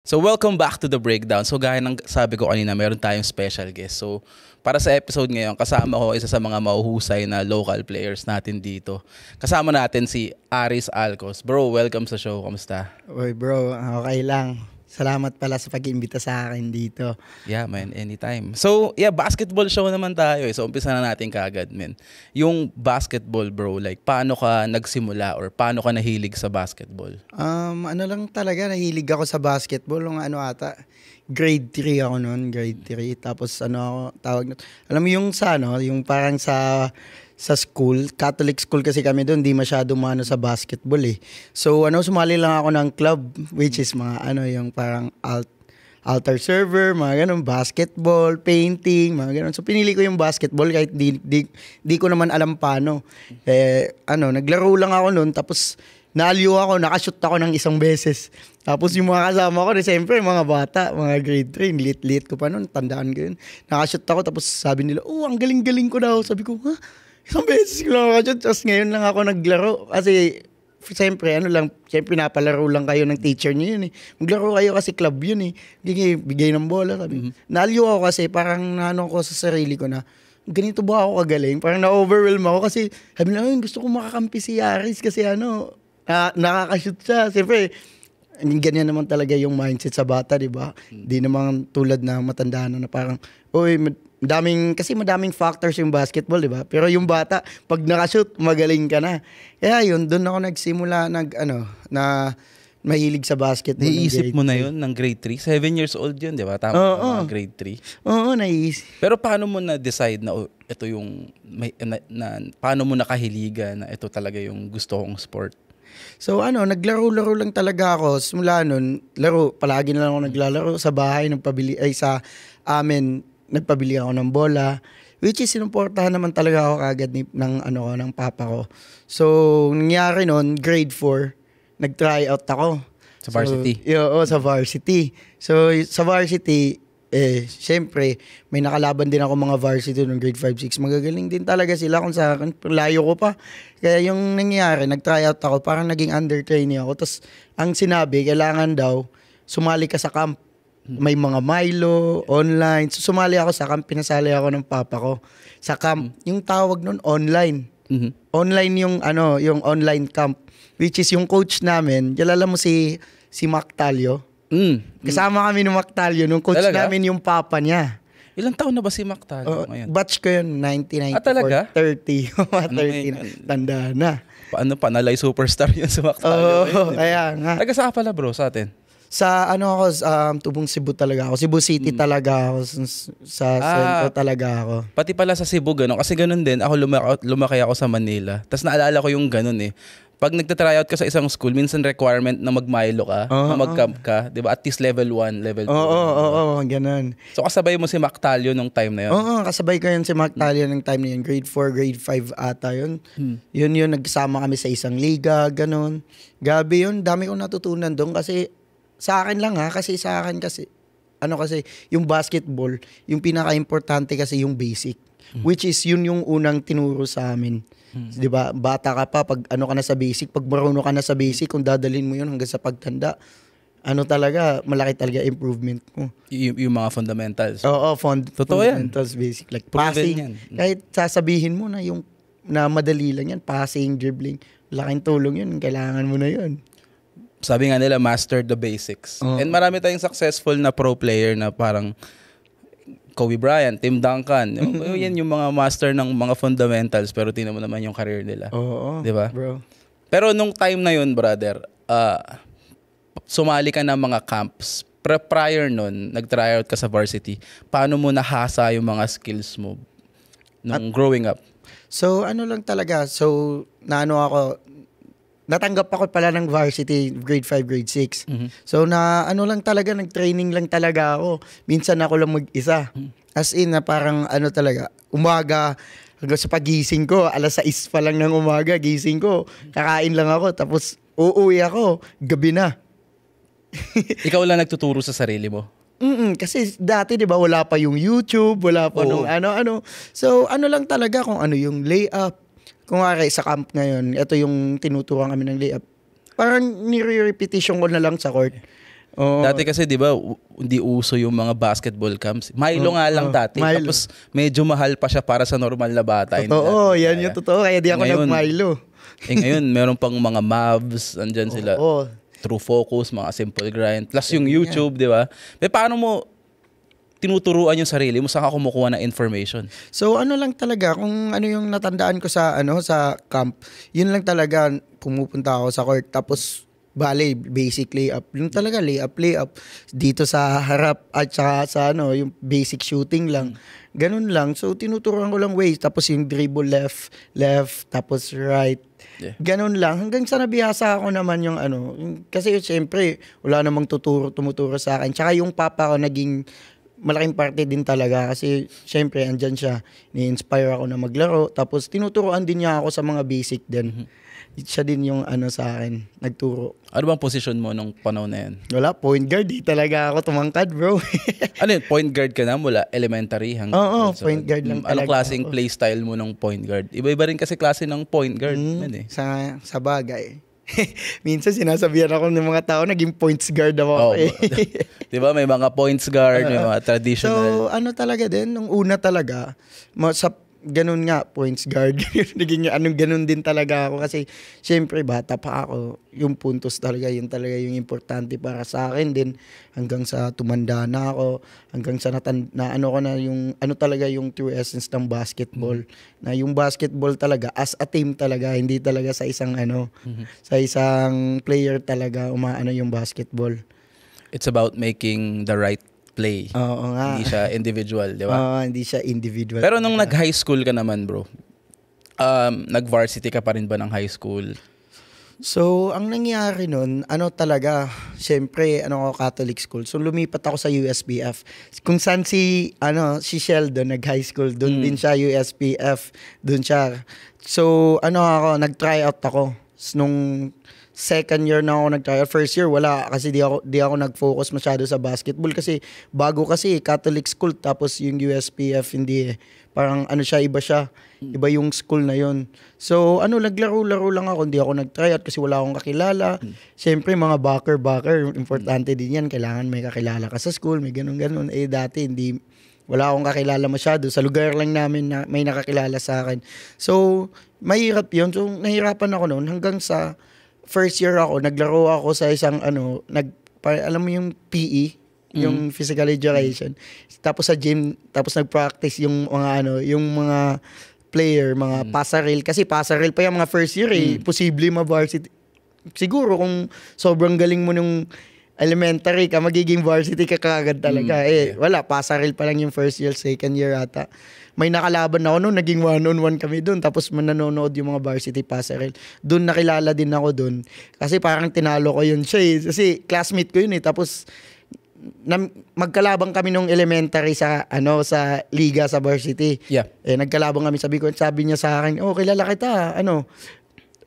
So welcome back to The Breakdown. So gaya ng sabi ko kanina, meron tayong special guest. So para sa episode ngayon, kasama ko isa sa mga mahuhusay na local players natin dito. Kasama natin si Aris Alcos. Bro, welcome sa show. Kamusta? Uy bro, okay lang. Salamat pala sa pag-imbita sa akin dito. Yeah man, anytime. So yeah, basketball show naman tayo eh. So umpisa na natin kaagad men. Yung basketball bro, like paano ka nagsimula or paano ka nahilig sa basketball? Ano lang talaga, nahilig ako sa basketball. Nung grade 3 ako noon, grade 3. Tapos alam mo yung yung parang sa school, Catholic school kasi kami doon, di masyado sa basketball eh. So sumali lang ako ng club, which is yung parang altar server, mga ganun, basketball, painting, mga ganun. So pinili ko yung basketball kahit di ko naman alam paano. Naglaro lang ako noon, tapos naaliw ako, nakashoot ako ng isang beses. Tapos yung mga kasama ko, siyempre, mga bata, mga grade 3, lit ko pa noon, tandaan ko yun. Nakashoot ako, tapos sabi nila, ang galing-galing ko daw. Sabi ko, isang beses ko lang nakashoot, tapos ngayon lang ako naglaro. Kasi, siyempre, siyempre napalaro lang kayo ng teacher niyo yun eh. Maglaro kayo kasi club yun eh. Bigay ng bola, sabi. Naaliw ako kasi, parang ko sa sarili ko na, ganito ba ako kagaling? Parang na-overwhelm ako kasi, sabi nila, gusto ko makakampi si Aris kasi nakakashoot siya. Siyempre, ganyan naman talaga yung mindset sa bata, di ba? Di naman tulad na matanda na parang, madaming factors yung basketball, di ba? Pero yung bata, pag nakashoot, magaling ka na. Kaya yun, doon ako nagsimula, na mahilig sa basketball. Naiisip mo na yun ng grade 3? 7 years old yun, di ba? Tama grade 3? Oo, naiisip. Pero paano mo na-decide na ito yung, paano mo nakahiligan na ito talaga yung gusto kong sport? So naglaro-laro lang talaga ako. Simula nun, palagi na lang ako naglalaro sa bahay, sa amin, nagpabili ako ng bola, which is sinuportahan naman talaga ako kagad ng papa ko. So, nangyari nun, grade 4, nag-try out ako. Sa varsity? Sa varsity. So, sa varsity, syempre, may nakalaban din ako mga varsity noong grade 5, 6. Magagaling din talaga sila kung sa akin. Layo ko pa. Kaya yung nangyari, nag-try out ako, parang naging under-training ako. Tapos, ang sinabi, kailangan daw, sumali ka sa camp. May mga Milo, online. So, sumali ako sa camp, pinasali ako ng papa ko. Sa camp, yung tawag nun, online. Online yung online camp. Which is yung coach namin, kilala mo si Mac Talio. Kasama kami ni Mac Talio, nung coach namin yung papa niya. Ilang taon na ba si Mac Talio ngayon? Batch ko yun, 1994, talaga? 30. 30 tanda na. Paano panalay superstar yun si Mac Talio? Kaya nga. Taga saan pala bro sa atin? Sa Tubong Cebu talaga ako. Cebu City talaga ako. Sa sentro talaga ako. Pati pala sa Cebu gano'n. Kasi gano'n din. Ako lumaki ako sa Manila. Tapos naalala ko yung gano'n eh. Pag nagta-tryout ka sa isang school, minsan requirement na mag-Milo ka, na mag-camp ka, di ba? At least level 1, level 2. Oo, ganun. So kasabay mo si Mac Talio nung time na yun? Oo, kasabay ko yun si Mac Talio nung time na yun. Grade 4, grade 5 ata yun. Yun, nagsama kami sa isang liga, ganun. Gabi yun, dami kong natutunan doon kasi sa akin lang kasi yung basketball, yung pinaka-importante kasi yung basic. Which is yun yung unang tinuro sa amin. 'Di ba? Bata ka pa pag ka na sa basic, pag marunong ka na sa basic, kung dadalhin mo yun hanggang sa pagtanda, talaga malaki talaga improvement mo. Yung mga fundamentals. Oo, Totoo fundamentals, basic like passing. Kahit sasabihin mo na madali lang yan, passing, dribbling, laking tulong yun, kailangan mo na yun. Sabi nga nila, master the basics. And marami tayong successful na pro player na parang Kobe Bryant, Tim Duncan. Yan yung mga master ng mga fundamentals, pero tingnan mo naman yung career nila. Oo, di ba? Bro. Pero nung time na yun, brother, sumali ka ng mga camps. Prior nun, nag-tryout ka sa varsity. Paano mo nahasa yung mga skills mo nung growing up? So, lang talaga. So, natanggap ako pala ng varsity grade 5, grade 6. So lang talaga, nag-training lang talaga ako. Minsan ako lang mag-isa. As in na parang talaga, umaga hanggang sa pagising ko, 6:00 pa lang ng umaga, gising ko, kakain lang ako, tapos uuwi ako, gabi na. Ikaw lang nagtuturo sa sarili mo? Kasi dati 'di ba wala pa yung YouTube, wala pa nung ano. So lang talaga kung yung layup. Kung sa camp ngayon, ito yung tinuturuan kami ng layup. Parang nire-repetition ko na lang sa court. Oo. Dati kasi 'di ba hindi uso yung mga basketball camps. Milo nga lang dati. Milo. Tapos medyo mahal pa siya para sa normal na bata. Hindi Totoo, natin yan kaya. yung totoo. Kaya di ako Ngayon, nag-Milo. Ngayon meron pang mga Mavs, andyan sila. Oo. True Focus, mga Simple Grind. Plus yung YouTube, 'di ba? Paano mo tinuturuan yung sarili mo, saan ka kumukuha ng information? So ano lang talaga, kung ano yung natandaan ko sa sa camp, yun lang talaga, pumupunta ako sa court, tapos basic layup. Yung talaga layup dito sa harap at saka sa yung basic shooting lang. Ganun lang. So tinuturuan ko lang ways, tapos yung dribble left, tapos right. Yeah. Ganun lang. Hanggang sa nabihasa ako naman yung kasi syempre wala namang tumuturo sa akin. Tsaka yung papa ko naging malaking parte din talaga kasi syempre andyan siya, ni-inspire ako na maglaro, tapos tinuturuan din niya ako sa mga basic din. Siya din yung sa akin, nagturo. Ano bang position mo nung panahon na yan? Wala, point guard, di talaga ako tumangkad, bro. Ano yun, point guard ka na mula elementary hanggang... Oo, point guard lang talaga. Anong klaseng play style mo nung point guard? Iba-iba rin kasi klase ng point guard. Sa bagay. Minsan sinasabihan ako ng mga tao, naging points guard ako. Di ba may mga points guard, may mga traditional. So, talaga din, nung una talaga, sa ganun nga, points guard. Naging ganun din talaga ako kasi syempre bata pa ako, yung puntos talaga, yun talaga yung importante para sa akin din, hanggang sa tumanda na ako, hanggang sa ko na yung talaga yung true essence ng basketball. Na yung basketball talaga as a team talaga, hindi talaga sa isang sa isang player talaga yung basketball. It's about making the right play. Oo nga. Hindi siya individual, di ba? Oo, hindi siya individual. Pero nung nag-high school ka naman, bro, nag-varsity ka pa rin ba ng high school? So, ang nangyari nun, talaga, syempre, Catholic school. So, lumipat ako sa USPF. Kung saan si Sheldon, nag-high school, doon din siya, USPF, doon siya. So, nag-try out ako. Nung second year na ako nag-try out. First year, wala, kasi di ako nag-focus masyado sa basketball, kasi bago kasi, Catholic school, tapos yung USPF, hindi parang siya, iba siya. Iba yung school na yon. So, naglaro-laro lang ako. Hindi ako nag-try out kasi wala akong kakilala. Siyempre, mga backer, importante din yan. Kailangan may kakilala ka sa school, may ganun-ganun. Dati, wala akong kakilala masyado. Sa lugar lang namin na may nakakilala sa akin. So, mahirap yun. So, nahirapan ako noon. Hanggang sa first year ako, naglaro ako sa isang, alam mo yung PE, yung physical education. Tapos sa gym, tapos nag-practice yung mga yung mga player, mga pasaril. Kasi pasaril pa yung mga first year Posible ma-varsity. Siguro kung sobrang galing mo nung elementary ka, magiging varsity ka kagad talaga. Wala, pasaril pa lang yung first year, second year ata. May nakalaban ako noon, naging one-on-one kami doon. Tapos nanonood yung mga varsity pasaril. Doon nakilala din ako doon. Kasi parang tinalo ko yun siya Kasi classmate ko yun Tapos magkalabang kami nung elementary sa sa liga sa varsity. Yeah. Nagkalabang kami, sabi niya sa akin, kilala kita,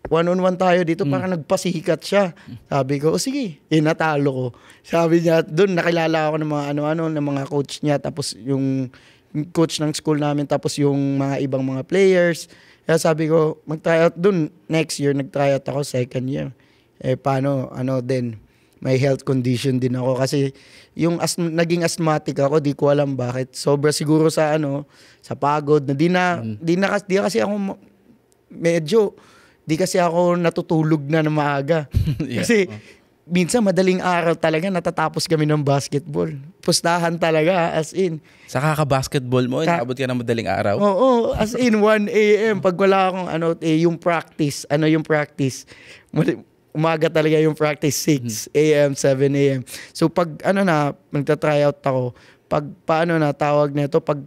one-on-one tayo dito, parang nagpasikat siya. Sabi ko, sige, natalo ko. Sabi niya, doon nakilala ako ng mga ng mga coach niya, tapos yung coach ng school namin, tapos yung mga ibang mga players. Kaya sabi ko, mag-try out doon. Next year, nag-try out ako, second year. Paano, din, may health condition din ako kasi yung naging asthmatic ako, di ko alam bakit. Sobra siguro sa sa pagod na di kasi ako medyo di kasi ako natutulog na maaga. Yeah. Kasi minsan madaling araw talaga natatapos kami ng basketball. Pustahan talaga, as in. Sa kaka-basketball mo, inaabot ka ng madaling araw? Oo, as in 1 a.m. Pag wala akong yung practice, umaga talaga yung practice, 6 a.m., 7 a.m. So pag magta-try out ako, pag tawag nito, pag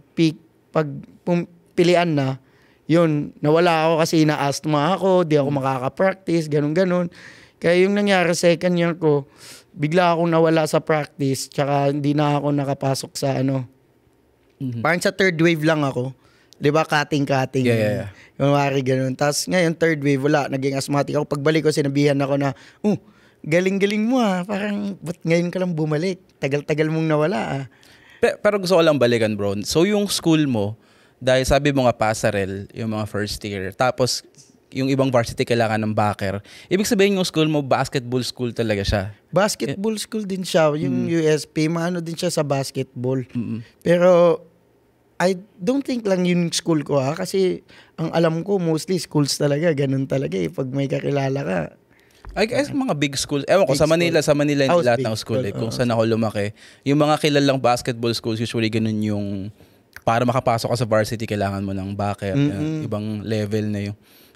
pilian na, yun, nawala ako kasi na-asthma ako, di ako makaka-practice, ganun-ganun. Kaya yung nangyari second year ko, bigla akong nawala sa practice, tsaka hindi na ako nakapasok sa Parang sa third wave lang ako. Di ba, cutting. Yeah. Yung wari ganun. Tapos ngayon, third wave, wala. Naging asthmatic ako. Pagbalik ko, sinabihan ako na, galing-galing mo ba't ngayon ka lang bumalik? Tagal-tagal mong nawala Pero gusto ko lang balikan, bro. So yung school mo, dahil sabi mo nga pasarel, yung mga first year, tapos yung ibang varsity kailangan ng backer. Ibig sabihin yung school mo, basketball school talaga siya. Basketball school din siya. Yung USP, maano din siya sa basketball. Mm-mm. Pero I don't think lang yung school ko kasi ang alam ko mostly schools talaga, ganun talaga pag may kakilala ka. I guess mga big school. Ewan ko, Big sa Manila hindi lahat big ng school school, kung saan ako lumaki. Yung mga kilalang basketball schools, usually ganun yung, para makapasok ka sa varsity, kailangan mo ng backer. Ibang level na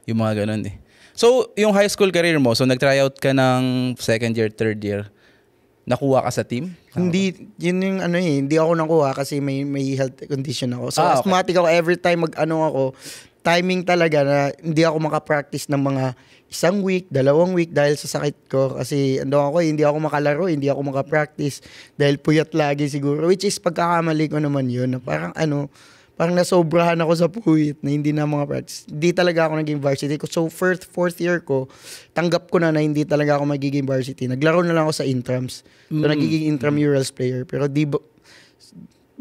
yung mga ganun So, yung high school career mo, so nag-tryout ka ng second year, third year, nakuha ka sa team? Hindi, yun yung hindi ako nakuha kasi may health condition ako. So, okay. asthmatic ako every time ako, timing talaga na hindi ako makapractice ng mga 1 week, 2 week dahil sa sakit ko. Kasi hindi ako makalaro, hindi ako makapractice dahil puyat lagi siguro. Which is pagkakamali ko naman yun. Na parang parang nasobrahan ako sa puyat na hindi na mga practice. Hindi talaga ako naging varsity ko. So, fourth year ko, tanggap ko na hindi talaga ako magiging varsity. Naglaro na lang ako sa intrams. So, nagiging intramurals player.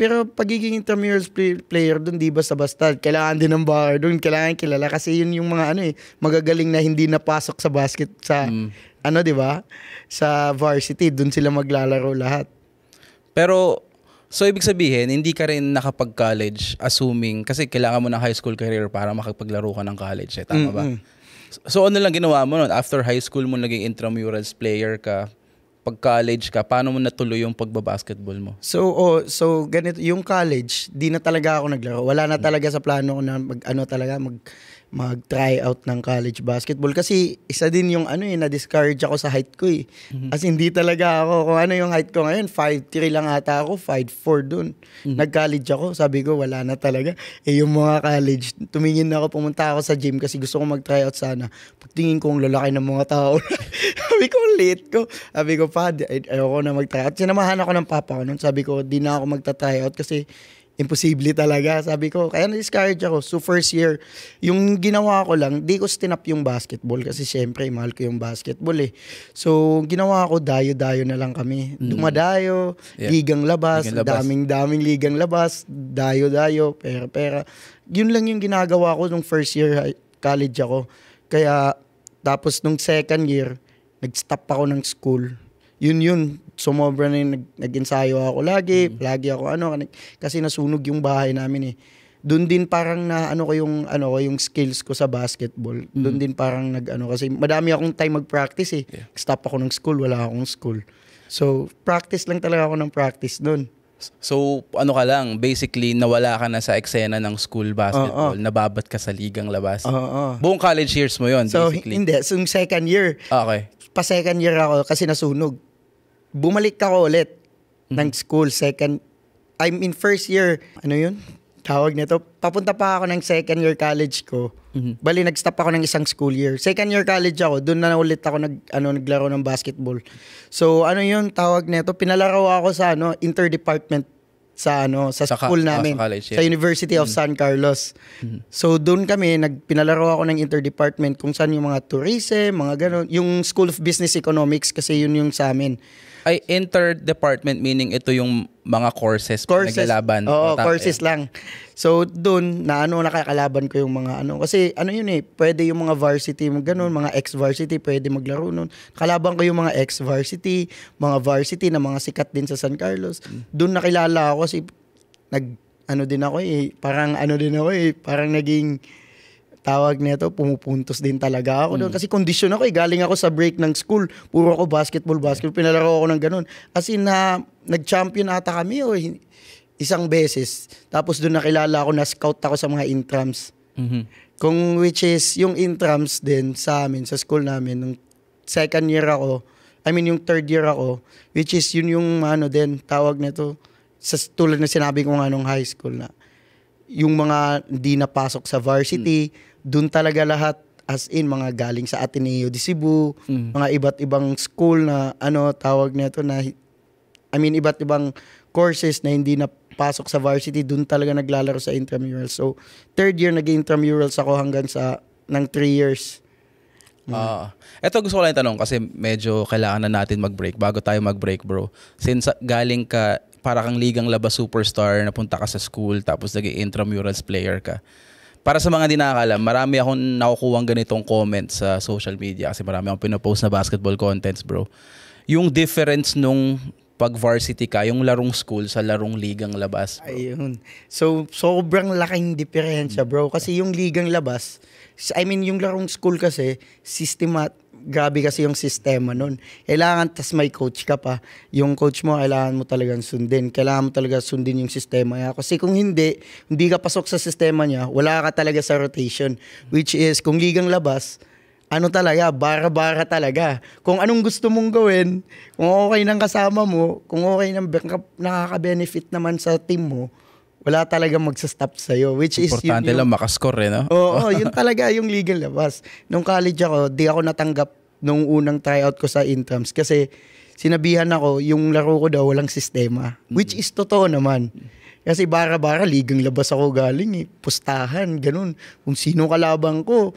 Pero pagiging intramurals player doon, di basta-basta. Kailangan din ng backer doon. Kailangan kilala. Kasi yun yung mga magagaling na hindi napasok sa basket di ba? Sa varsity. Doon sila maglalaro lahat. Pero, so ibig sabihin, hindi ka rin nakapag-college assuming, kasi kailangan mo ng high school career para makapaglaro ka ng college. Tama ba? So ano lang ginawa mo nun? After high school mo naging intramurals player ka, pag-college ka, paano mo natuloy yung pagbabasketball mo? So ganito, yung college, di na talaga ako naglaro. Wala na talaga sa plano ko na mag-try out ng college basketball kasi isa din yung na-discourage ako sa height ko . As hindi talaga ako, kung yung height ko ngayon, 5'3" lang ata ako, 5'4" dun. Nag-college ako, sabi ko wala na talaga. Yung mga college, tumingin na ako, pumunta ako sa gym kasi gusto ko mag-try out sana. Pagtingin ko ang lalaki ng mga tao, sabi ko, late ko. Sabi ko, pa, ayoko na mag-try out. Sinamahan ako ng papa ko nun, sabi ko, di na ako magta-try out kasi imposible talaga. Sabi ko, kaya na-discourage ako. So first year, yung ginawa ko lang, di ko stinap yung basketball kasi syempre, mahal ko yung basketball . So ginawa ko, dayo-dayo na lang kami. Dumadayo, ligang labas, daming ligang labas, dayo-dayo, pera-pera. Yun lang yung ginagawa ko nung first year college ako. Kaya, tapos nung second year, nag-stop ako ng school. Yun. Sumobra na yung nag-ensayo ako lagi ako kasi nasunog yung bahay namin . Doon din parang ko yung skills ko sa basketball. Doon din parang kasi madami akong time mag-practice . Stop ako ng school, wala akong school. So, practice lang talaga ako ng practice doon. So, ka lang, basically, nawala ka na sa eksena ng school basketball, nababat ka sa ligang labas. Buong college years mo yon basically. So, hindi. So, second year. Okay. Pa-second year ako kasi nasunog. Bumalik ako ulit ng school. First year, tawag nito, papunta pa ako ng second year college ko. Bali, nag-stop ako ng isang school year. Second year college ako, doon na ulit ako naglaro ng basketball. So, tawag nito, pinalaro ako sa interdepartment sa school namin, sa college, sa University of San Carlos. So, doon pinalaro ako ng interdepartment kung saan yung mga tourism, mga ganon. Yung School of Business Economics kasi yun yung sa amin. Ay, inter-department meaning ito yung mga courses naglalaban. Oo, courses lang. So, doon, nakakalaban ko yung mga Kasi pwede yung mga varsity, mga ex-varsity, pwede maglaro nun. Kalaban ko yung mga ex-varsity, mga varsity na mga sikat din sa San Carlos. Doon nakilala ako kasi parang naging tawag nito, pumupuntos din talaga ako doon. Kasi condition ako galing ako sa break ng school. Puro ako basketball. Pinalaro ako ng ganun. As in, nag-champion ata kami isang beses. Tapos doon nakilala ako, na-scout ako sa mga intrams. Which is, yung intrams din sa amin, sa school namin, nung second year ako, yung third year ako, which is yun yung tawag nito, tulad na sinabi ko nung high school na, yung mga hindi napasok sa varsity, doon talaga lahat, as in, mga galing sa Ateneo de Cebu, mga iba't ibang school na, tawag nito na, iba't ibang courses na hindi napasok sa varsity, doon talaga naglalaro sa intramurals. So, third year nag-intramurals ako hanggang ng 3 years. Eto gusto ko lang tanong kasi medyo kailangan na natin mag-break. Bago tayo mag-break, bro. Since galing ka, para kang ligang labas superstar, napunta ka sa school, tapos naging intramurals player ka. para sa mga di nakakalam, marami akong nakukuhang ganitong comments sa social media kasi marami akong pinopost na basketball contents, bro. Yung difference nung pag varsity ka, yung larong school sa larong ligang labas, bro. Ayun. So, sobrang laking diferensya, bro. Kasi yung ligang labas, yung larong school kasi, grabe kasi yung sistema nun. Kailangan, tas may coach ka pa. Yung coach mo, kailangan mo talagang sundin. Kailangan mo talaga sundin yung sistema niya. Kasi kung hindi ka pasok sa sistema niya, wala ka talaga sa rotation. Which is, kung ligang labas, bara-bara talaga. Kung anong gusto mong gawin, kung okay ng kasama mo, kung okay ng nakaka-benefit naman sa team mo, wala talaga magsa-stop sa'yo. Which is Importante lang makascore, no? Oo, yun talaga yung legal labas. Nung college ako, di ako natanggap nung unang tryout ko sa intrams kasi sinabihan ako, yung laro ko daw walang sistema. Which is totoo naman. Kasi bara-bara, ligang labas ako galing eh. Pustahan, ganun. Kung sino kalabang ko,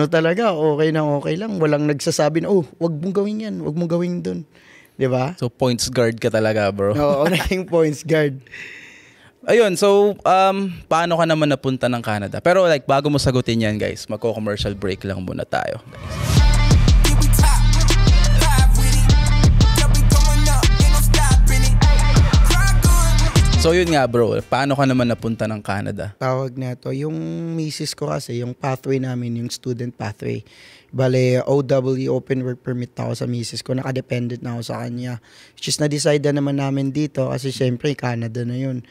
talaga, okay lang. Walang nagsasabi na, wag mong gawin yan, wag mong gawin dun. Diba? So points guard ka talaga, bro. Oo, naging points guard. Ayun, so paano ka naman napunta ng Canada? Pero like bago mo sagutin yan, guys, magko-commercial break lang muna tayo. So yun nga, bro, paano ka naman napunta ng Canada? Tawag na to, yung misis ko kasi, yung pathway namin, yung student pathway. Bale, OW, open work permit ako sa misis ko, nakadependent na ako sa kanya. Which is na-decide na naman namin dito kasi syempre Canada na yun.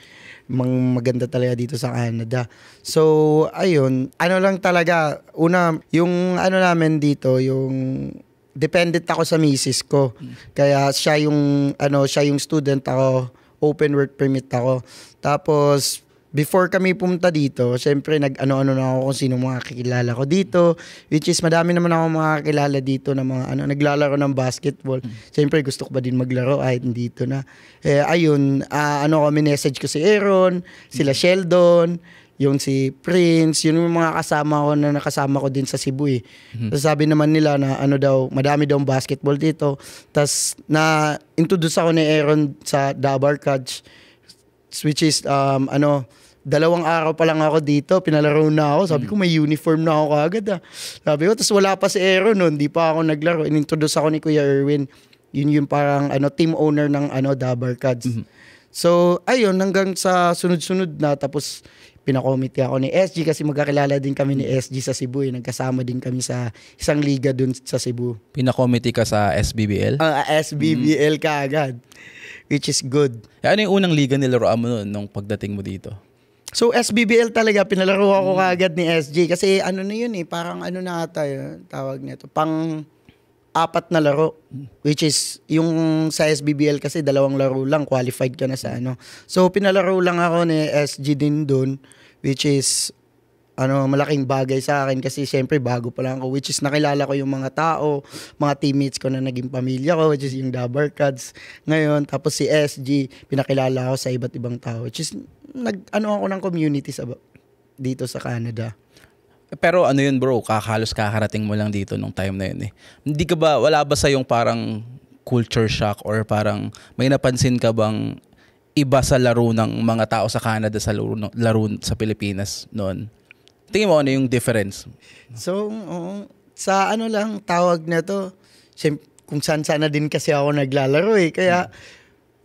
Maganda talaga dito sa Canada. So, ayun, lang talaga, una, yung namin dito, yung dependent ako sa misis ko. Kaya siya yung student, ako open work permit ako. Tapos, before kami pumunta dito, syempre nag-ano-ano na ako kung sino mga kakilala ko dito, which is madami naman ako mga kakilala dito na mga naglalaro ng basketball. Syempre gusto ko ba din maglaro ay dito na. Ayun, message ko si Aaron, sila Sheldon, yung si Prince, yun yung mga kasama ko na nakasama ko din sa Cebu eh. So, sabi naman nila na madami daw basketball dito. Tapos na-introduce ako ni Aaron sa Dabar Catch, which is 2 araw pa lang ako dito, pinalaro na ako. Sabi ko may uniform na ako kaagad ah. Sabi ko, tapos wala pa si Aaron noon, di pa ako naglaro. Inintroduce ako ni Kuya Erwin. Yun yung parang team owner ng Dabar Catch. So ayun, hanggang sa sunod-sunod na, tapos pinakomite ako ni SG kasi magkakilala din kami ni SG sa Cebu. Nagkasama din kami sa isang liga dun sa Cebu. Pinakomite ka sa SBBL? SBBL kaagad. Which is good. Ano yung unang liga nilaroan mo nun nung pagdating mo dito? So SBBL talaga, pinalaro ako kaagad ni SG. Kasi na yun eh, parang na ata yun, tawag nito, pang 4 na laro. Which is, yung sa SBBL kasi 2 laro lang, qualified ka na sa So pinalaro lang ako ni SG din dun, which is malaking bagay sa akin kasi syempre bago pa lang ako, which is nakilala ko yung mga tao, mga teammates ko na naging pamilya ko, which is yung Dabar Cats ngayon. Tapos si SG, pinakilala ko sa iba't ibang tao, which is ako ng community dito sa Canada. Pero yun, bro, halos kakarating mo lang dito nung time na yun eh. Wala ba sa yung parang culture shock or parang may napansin ka bang iba sa laro ng mga tao sa Canada sa laro sa Pilipinas noon? Tingin mo yung difference? So, sa lang, tawag na to, kung saan-sana din kasi ako naglalaro eh. Kaya,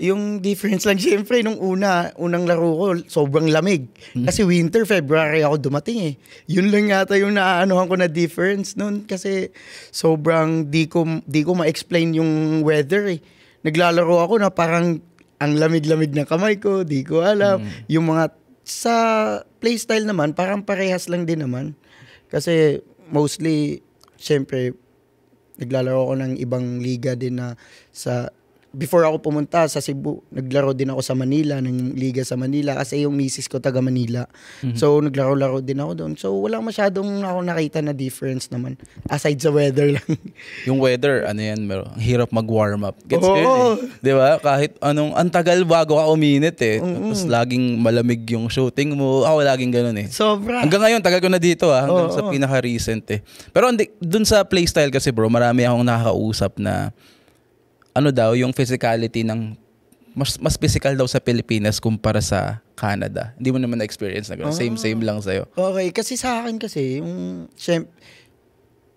yung difference lang, siyempre, nung unang laro ko, sobrang lamig. Kasi winter, February ako dumating eh. Yun lang yata yung naanohan ko na difference noon. Kasi sobrang di ko ma-explain yung weather eh. Naglalaro ako na parang ang lamig-lamig ng kamay ko, di ko alam. Yung mga sa playstyle naman, parang parehas lang din naman. Kasi mostly, syempre, naglalaro ako ng ibang liga din na before ako pumunta sa Cebu, naglaro din ako sa Manila, ng liga sa Manila kasi yung misis ko taga Manila. So naglaro-laro din ako doon. So wala masyadong ako nakita na difference naman aside sa weather lang. Yung weather, ang hirap mag-warm up. Gets yun eh. 'Di ba? Kahit ang tagal bago ka uminit eh. Tapos laging malamig yung shooting mo. Ako laging ganoon eh. Sobra. Hanggang ngayon tagal ko na dito hanggang sa pinaka-recent eh. Pero dun sa playstyle kasi bro, marami akong nakakausap na yung physicality ng mas physical daw sa Pilipinas kumpara sa Canada. Hindi mo naman na-experience na gano'n. Same lang sa'yo. Okay, kasi sa akin kasi,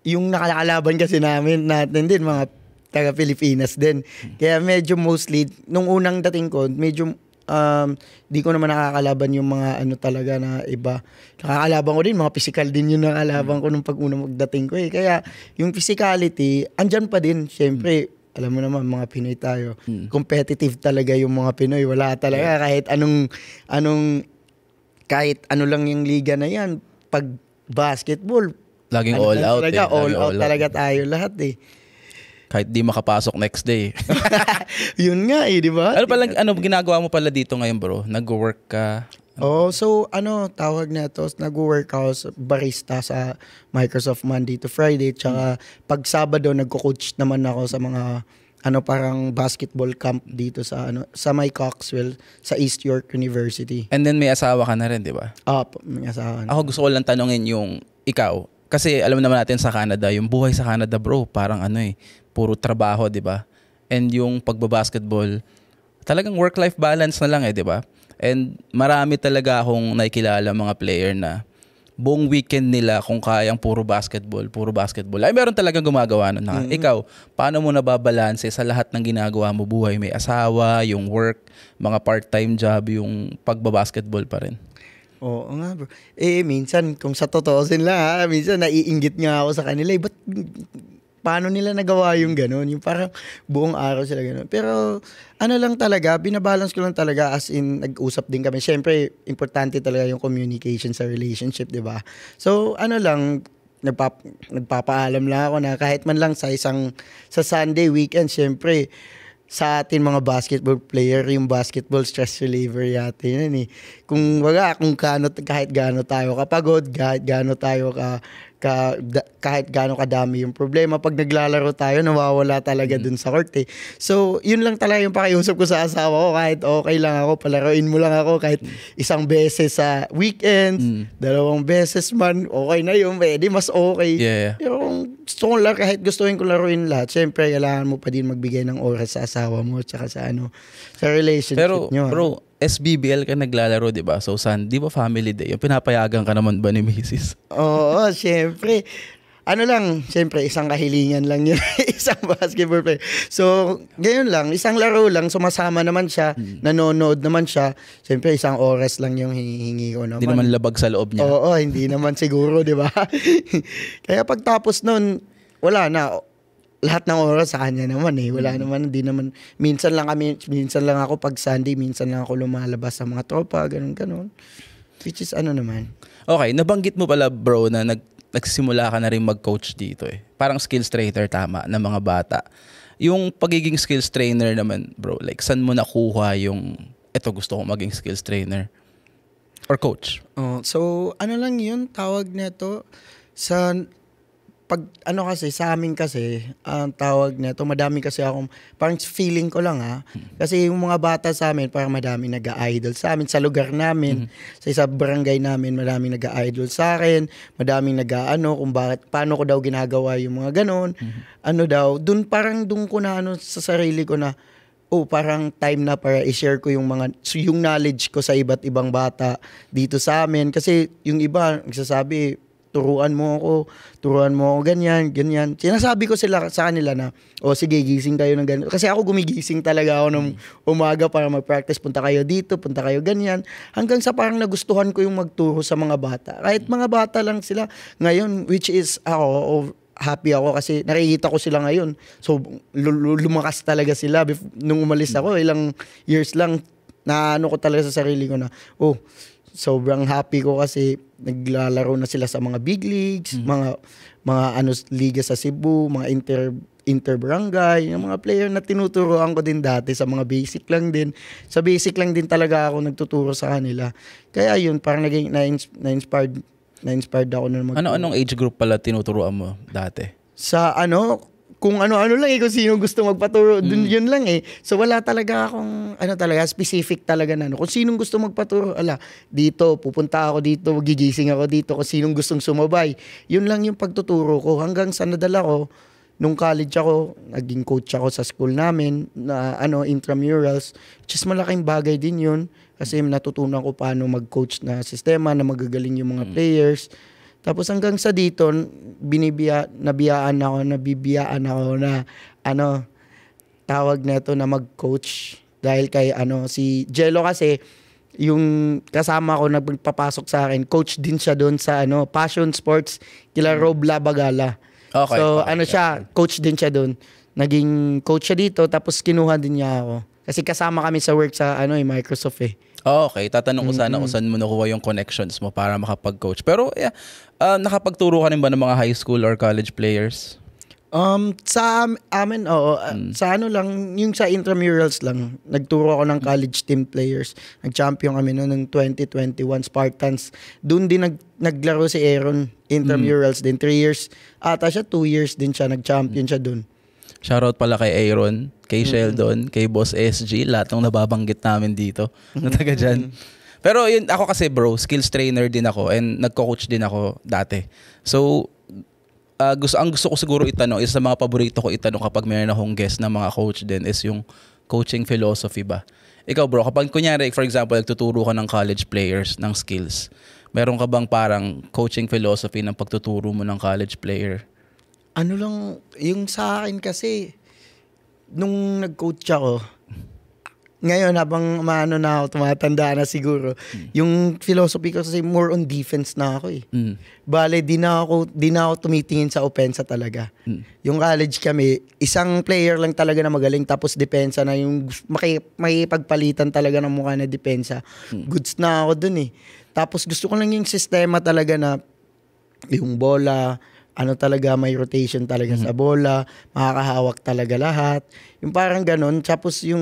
yung nakakalaban kasi natin din, mga taga-Pilipinas din. Kaya medyo mostly, nung unang dating ko, medyo di ko naman nakakalaban yung mga ano talaga na iba. Nakakalaban ko din, mga physical din yung nakakalaban ko nung pag-unang magdating ko eh. Kaya yung physicality, andyan pa din. Siyempre, alam mo naman, mga Pinoy tayo. Competitive talaga yung mga Pinoy. Wala talaga kahit kahit ano lang yung liga na yan. Pag basketball, Laging all out talaga, eh. all out talaga tayo lahat eh. Kahit di makapasok next day. Yun nga eh, di ba? Ano ginagawa mo pala dito ngayon, bro? Nag-work ka? So tawag na to, nag-work ako sa barista sa Microsoft Monday to Friday. Tsaka pag Sabado, nagko-coach naman ako sa mga parang basketball camp dito sa may Coxwell sa East York University. And then may asawa ka na rin, di ba? May asawa na. Ako gusto ko lang tanongin yung ikaw. Kasi alam naman natin sa Canada, yung buhay sa Canada, bro, parang puro trabaho, di ba? And yung pagbabasketball, talagang work-life balance na lang di ba? And marami talaga akong nakikilala mga player na buong weekend nila kung kayang puro basketball. Ay, meron talagang gumagawa nun. Ikaw, paano mo nababalanse sa lahat ng ginagawa mo buhay? May asawa, yung work, mga part-time job, yung pagbabasketball pa rin. Oo nga bro. Minsan, kung sa totoo sila, minsan naiinggit nga ako sa kanila. Ba't paano nila nagawa yung gano'n? Yung parang buong araw sila gano'n. Pero lang talaga, binabalance ko lang talaga as in nag-usap din kami. Siyempre, importante talaga yung communication sa relationship, di ba? So, nagpapaalam lang ako na kahit man lang sa Sunday weekend, siyempre, sa atin mga basketball player, yung basketball stress reliever yatin yan eh. Kahit gaano tayo kapagod, kahit gaano tayo kahit gaano kadami yung problema, pag naglalaro tayo, nawawala talaga dun sa court eh. So, yun lang talaga yung pakiusap ko sa asawa ko, kahit okay lang ako, palaruin mo lang ako, kahit isang beses sa weekend, 2 beses man, okay na yun, pwede, mas okay. Yeah. Pero kahit gustuin ko laruin lahat, syempre, kailangan mo pa din magbigay ng oras sa asawa mo, tsaka sa relationship nyo. Pero, bro, SBBL ka naglalaro, di ba? So, di ba family day? Yung pinapayagan ka naman ba ni Mrs.? Oo, syempre. Syempre, isang kahilingan lang yun. Isang basketball player. So, ganyan lang. Isang laro lang. Sumasama naman siya. Nanonood naman siya. Syempre, isang oras lang yung hihingi ko naman. Hindi naman labag sa loob niya. Oo, hindi naman siguro, di ba? Kaya pagtapos nun, wala na. Lahat ng oras sa kanya naman eh. Wala naman, hindi naman. Minsan lang ako pag Sunday, minsan lang ako lumalabas sa mga tropa, ganun. Which is naman. Okay, nabanggit mo pala bro na nagsimula ka na rin mag-coach dito eh. Parang skills trainer tama ng mga bata. Yung pagiging skills trainer naman bro, like saan mo nakuha yung gusto kong maging skills trainer or coach? So lang yun, tawag nito sa kasi sa amin kasi tawag nito, madami kasi akong parang feeling ko lang kasi yung mga bata sa amin parang madami nag-idol sa amin sa lugar namin, sa isa barangay namin, madami nag-idol sa akin, madaming kung paano ko daw ginagawa yung mga ganon. Doon ko na sa sarili ko na parang time na para i-share ko yung knowledge ko sa iba't ibang bata dito sa amin, kasi yung iba nagsasabi turuan mo ako, ganyan. Sinasabi ko sa kanila na, sige, gising kayo ng ganyan. Kasi ako gumigising talaga ako ng umaga para mag-practice. Punta kayo dito, punta kayo ganyan. Hanggang sa parang nagustuhan ko yung magturo sa mga bata. Kahit mga bata lang sila ngayon, which is happy ako kasi nakikita ko sila ngayon. So, lumakas talaga sila. Nung umalis ako, ilang years lang, ko talaga sa sarili ko na, sobrang happy ko kasi naglalaro na sila sa mga big leagues, mga liga sa Cebu, mga inter-barangay, yung mga player na tinuturoan ko din dati sa mga basic lang din. Sa basic lang din talaga ako nagtuturo sa kanila. Kaya yun, parang naging na-inspired ako na magturo. Anong age group pala tinuturoan mo dati? Sa kung ano-ano lang kung sino gusto magpaturo, yun lang So wala talaga akong, specific talaga na kung sinong gusto magpaturo, dito, pupunta ako dito, gigising ako dito, kung sinong gustong sumabay. Yun lang yung pagtuturo ko. Hanggang sa nadala ko, nung college ako, naging coach ako sa school namin na intramurals, which is malaking bagay din yun kasi natutunan ko paano mag-coach na sistema na magagaling yung mga players. Tapos hanggang sa dito, nabibiyaan ako na tawag nito na mag-coach dahil kay si Jello kasi yung kasama ko na nagpapasok sa akin, coach din siya doon sa Passion Sports kila Rob Labagala. Okay. So siya, coach din siya doon. Naging coach siya dito tapos kinuha din niya ako. Kasi kasama kami sa work sa Microsoft eh. Okay, tatanong ko sana kung saan mo nakuha yung connections mo para makapag-coach. Pero nakapagturo ka rin ba ng mga high school or college players? Sa amin, oo. Sa lang, yung sa intramurals lang. Nagturo ako ng college team players. Nag-champion kami noon ng 2021 Spartans. Doon din naglaro si Aaron, intramurals din. 3 years. Ata siya, 2 years din siya. Nag-champion siya doon. Shoutout pala kay Aaron, kay Sheldon, kay Boss SG, lahat ng nababanggit namin dito na taga dyan. Pero yun, ako kasi bro, skills trainer din ako and nagko-coach din ako dati. So, ang gusto ko siguro itanong, isa sa mga paborito ko itanong kapag mayroon akong guest na mga coach din is yung coaching philosophy ba? Ikaw bro, kapag kunyari, for example, nagtuturo ka ng college players ng skills, meron ka bang parang coaching philosophy ng pagtuturo mo ng college player? Yung sa akin kasi, nung nag-coach ako, ngayon habang na ako, tumatanda na siguro, yung philosophy ko kasi more on defense na ako eh. Bale, di na ako tumitingin sa opensa talaga. Yung college kami, isang player lang talaga na magaling tapos depensa na yung may pagpalitan talaga ng mukha na depensa. Goods na ako dun eh. Tapos gusto ko lang yung sistema talaga na yung bola, talaga may rotation talaga sa bola, makakahawak talaga lahat. Yung parang ganun. Tapos yung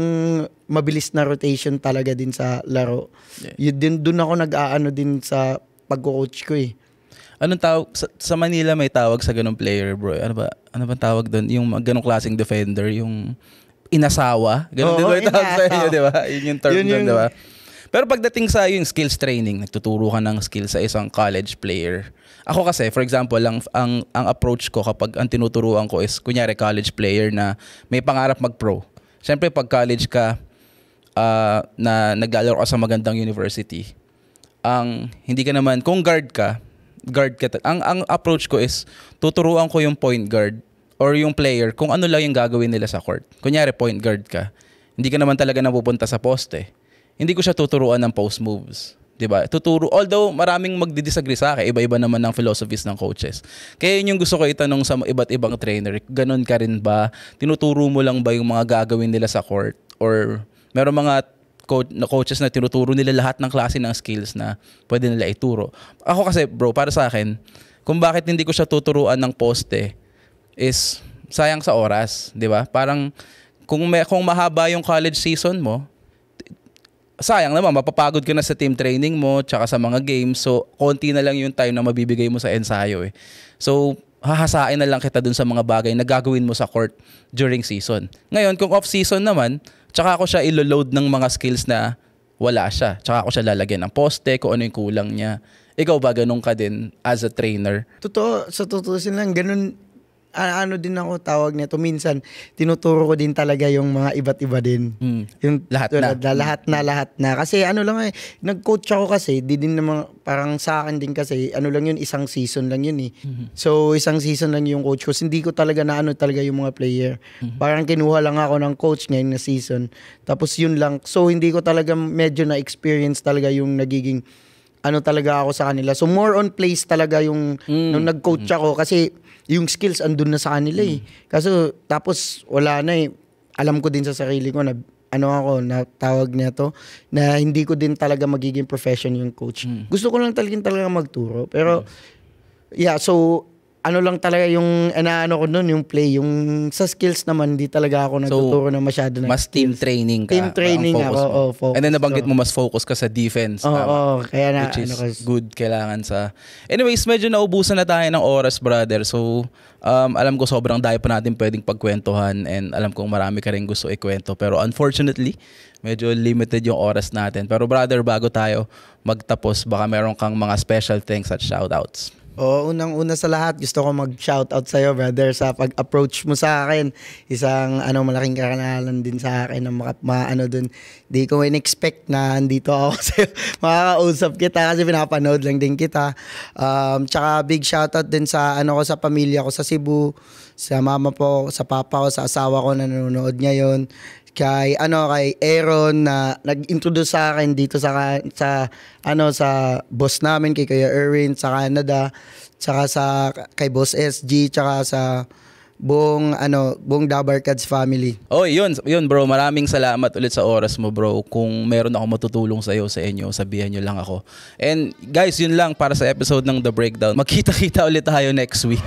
mabilis na rotation talaga din sa laro. Yeah. Yun din, dun ako nag-aano din sa pag-coach ko eh. Anong tawag? Sa Manila may tawag sa ganung player bro. Ano ba tawag doon? Yung ganung klaseng defender, yung inasawa. Ganun din ba yung tawag sa inyo, di ba? Yun yung term doon, di ba? Pero pagdating sa yung skills training, nagtuturo ka ng skills sa isang college player. Ako kasi, for example, ang approach ko kapag ang tinuturuan ko is, kunyari college player na may pangarap mag-pro. Siyempre, pag college ka, na naglalaro ka sa magandang university, hindi ka naman, kung guard ka, ang approach ko is, tuturuan ko yung point guard or yung player kung ano lang yung gagawin nila sa court. Kunyari, point guard ka, hindi ka naman talaga napupunta sa poste. Hindi ko siya tuturuan ng post moves. Diba? Although maraming magdidisagree sa akin, iba-iba naman ng philosophies ng coaches. Kaya yun yung gusto ko itanong sa iba't ibang trainer. Ganon ka rin ba? Tinuturo mo lang ba yung mga gagawin nila sa court? Or meron mga coaches na tinuturo nila lahat ng klase ng skills na pwede nila ituro? Ako kasi bro, para sa akin, kung bakit hindi ko siya tuturuan ng poste is sayang sa oras. Diba? Parang kung mahaba yung college season mo, sayang naman, mapapagod ka na sa team training mo tsaka sa mga games. So, konti na lang yung time na mabibigay mo sa ensayo eh. So, hahasain na lang kita dun sa mga bagay na gagawin mo sa court during season. Ngayon, kung off-season naman, tsaka ako siya ilo-load ng mga skills na wala siya. Tsaka ako siya lalagyan ng poste, kung ano yung kulang niya. Ikaw ba, ganun ka din as a trainer? Totoo, sa tutusin lang, ganun. Din ako tawag nito. Minsan, tinuturo ko din talaga yung mga iba't iba din. Yung lahat na. Lahat na. Kasi nag-coach ako kasi, di din naman, parang sa akin din kasi, lang yun, isang season lang yun eh. So, isang season lang yung coach ko. Hindi ko talaga na talaga yung mga player. Parang kinuha lang ako ng coach ngayon na season. Tapos yun lang. So, hindi ko talaga medyo na-experience talaga yung nagiging talaga ako sa kanila. So, more on place talaga yung nung nag-coach ako kasi yung skills andun na sa kanila eh. Kasi tapos wala na eh. Alam ko din sa sarili ko na na tawag nito na hindi ko din talaga magiging profession yung coach. Gusto ko lang talaga magturo. Pero so lang talaga yung ko nun, yung play. Yung sa skills naman, hindi talaga ako nagtuturo na masyado na mas team training ka. Team training ako. Focus. And then nabanggit mo mas focus ka sa defense. Kaya na. Which is good, kailangan sa... Anyways, medyo naubusan na tayo ng oras, brother. So, alam ko sobrang dahil pa natin pwedeng pagkwentuhan and alam kong marami ka rin gusto ikwento. Pero unfortunately, medyo limited yung oras natin. Pero brother, bago tayo magtapos, baka meron kang mga special thanks at shoutouts. Oo, unang-una sa lahat, gusto ko mag-shoutout sa'yo, brother, sa pag-approach mo sa akin. Isang malaking karangalan din sa akin na maano dun. Di ko in-expect na andito ako sa'yo. Makakausap kita kasi pinapanood lang din kita. Tsaka big shoutout din sa ko sa pamilya ko sa Cebu, sa mama po, sa papa ko, sa asawa ko na nanonood ngayon. Kay Aaron na nag-introduce sa akin dito sa boss namin kay Kuya Erwin sa Canada, tsaka kay Boss SG, tsaka sa buong Dabarkads family. Oh, yun bro, maraming salamat ulit sa oras mo bro. Kung meron ako matutulong sa inyo, sabihan nyo lang ako. And guys, yun lang para sa episode ng The Breakdown. Magkita-kita ulit tayo next week.